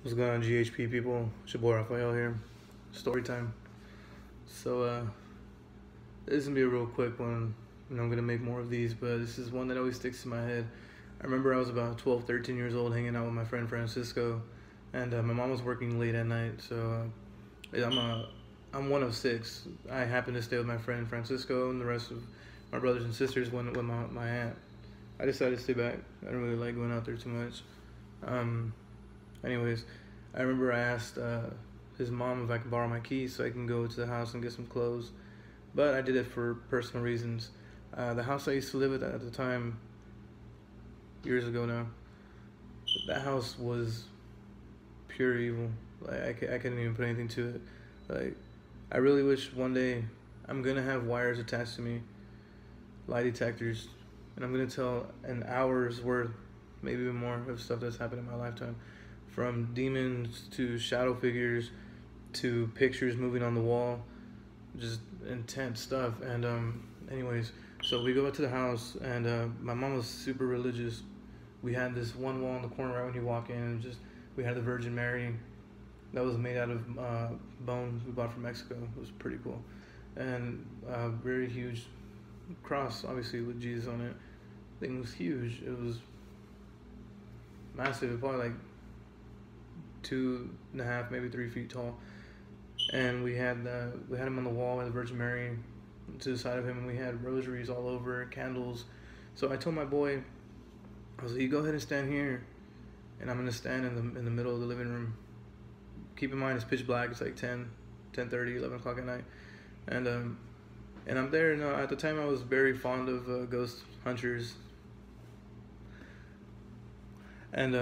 What's going on, GHP people? It's your boy Rafael here. Story time. So, this is gonna be a real quick one, and I'm gonna make more of these, but this is one that always sticks in my head. I remember I was about 12, 13 years old hanging out with my friend Francisco, and my mom was working late at night, so I'm one of six. I happened to stay with my friend Francisco, and the rest of my brothers and sisters went with my aunt. I decided to stay back. I don't really like going out there too much. Anyways, I remember I asked his mom if I could borrow my keys so I can go to the house and get some clothes, but I did it for personal reasons. The house I used to live at the time, years ago now, that house was pure evil. Like I couldn't even put anything to it. Like, I really wish one day I'm gonna have wires attached to me, lie detectors, and I'm gonna tell an hour's worth, maybe even more, of stuff that's happened in my lifetime. From demons to shadow figures to pictures moving on the wall, just intense stuff. And anyways, so we go up to the house, and my mom was super religious. We had this one wall in the corner right when you walk in, and we had the Virgin Mary that was made out of bone we bought from Mexico. It was pretty cool, and a very huge cross, obviously with Jesus on it. Thing was huge. It was massive, probably like 2.5, maybe 3 feet tall. And we had him on the wall with the Virgin Mary to the side of him, and we had rosaries all over, candles. So I told my boy, I was like, "You go ahead and stand here, and I'm gonna stand in the middle of the living room." Keep in mind it's pitch black. It's like 10:30, 11 o'clock at night, and I'm there. And at the time I was very fond of ghost hunters, and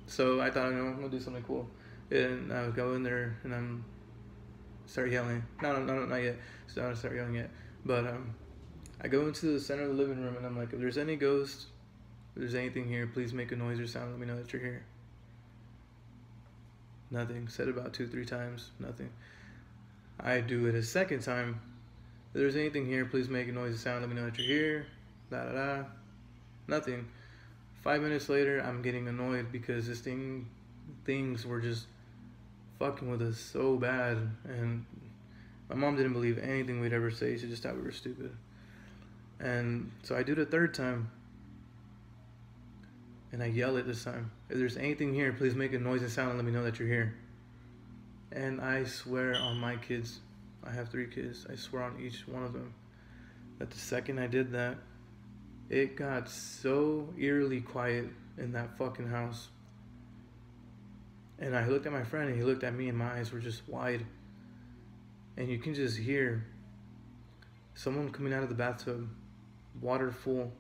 so I thought, I'm gonna do something cool, and I would go in there and I'm start yelling. No, not yet. So I don't start yelling yet. But I go into the center of the living room and I'm like, if there's any ghost, if there's anything here, please make a noise or sound. Let me know that you're here. Nothing. Said it about 2-3 times. Nothing. I do it a second time. If there's anything here, please make a noise or sound. Let me know that you're here. Da da da. Nothing. 5 minutes later, I'm getting annoyed because things were just fucking with us so bad, and my mom didn't believe anything we'd ever say. She just thought we were stupid. And so I do it a third time, and I yell it this time. If there's anything here, please make a noise and sound and let me know that you're here. And I swear on my kids, I have 3 kids, I swear on each one of them, that the second I did that, it got so eerily quiet in that fucking house. And I looked at my friend and he looked at me and my eyes were just wide. And you can just hear someone coming out of the bathtub, water full.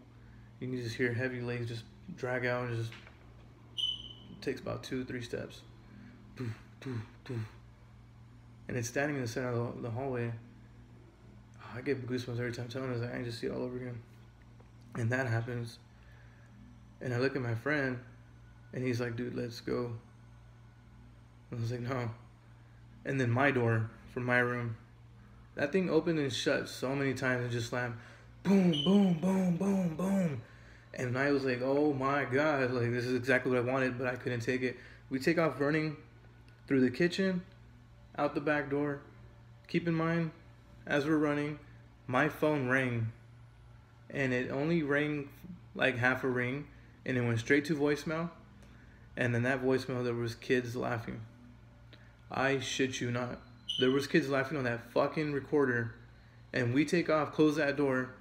You can just hear heavy legs just drag out, and just it takes about 2-3 steps. Doof, doof, doof. And it's standing in the center of the hallway. I get goosebumps every time telling us that. I can just see it all over again. And that happens. And I look at my friend and he's like, "Dude, let's go." I was like, "No." And then my door from my room, that thing opened and shut so many times and just slammed. Boom, boom, boom, boom, boom. And I was like, oh my God, like this is exactly what I wanted, but I couldn't take it. We take off running through the kitchen, out the back door. Keep in mind, as we're running, my phone rang. And it only rang like half a ring, and it went straight to voicemail. And then that voicemail, there was kids laughing. I shit you not. There was kids laughing on that fucking recorder. And we take off, close that door,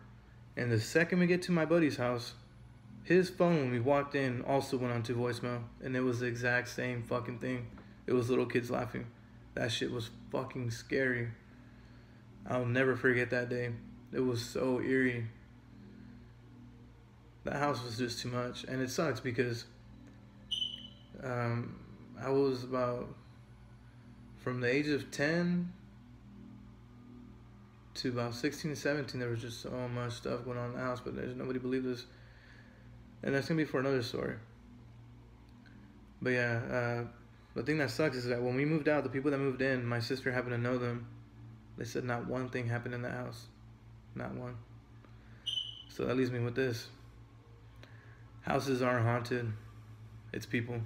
and the second we get to my buddy's house, his phone when we walked in also went on to voicemail, and it was the exact same fucking thing. It was little kids laughing. That shit was fucking scary. I'll never forget that day. It was so eerie. That house was just too much, and it sucks because I was about, from the age of 10 to about 16 to 17, there was just so much stuff going on in the house, but there's nobody believed us. And that's going to be for another story. But yeah, the thing that sucks is that when we moved out, the people that moved in, my sister happened to know them. They said not one thing happened in the house. Not one. So that leaves me with this. Houses aren't haunted. It's people.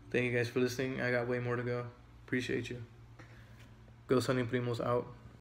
Thank you guys for listening. I got way more to go. Appreciate you. Ghost Hunting Primos out.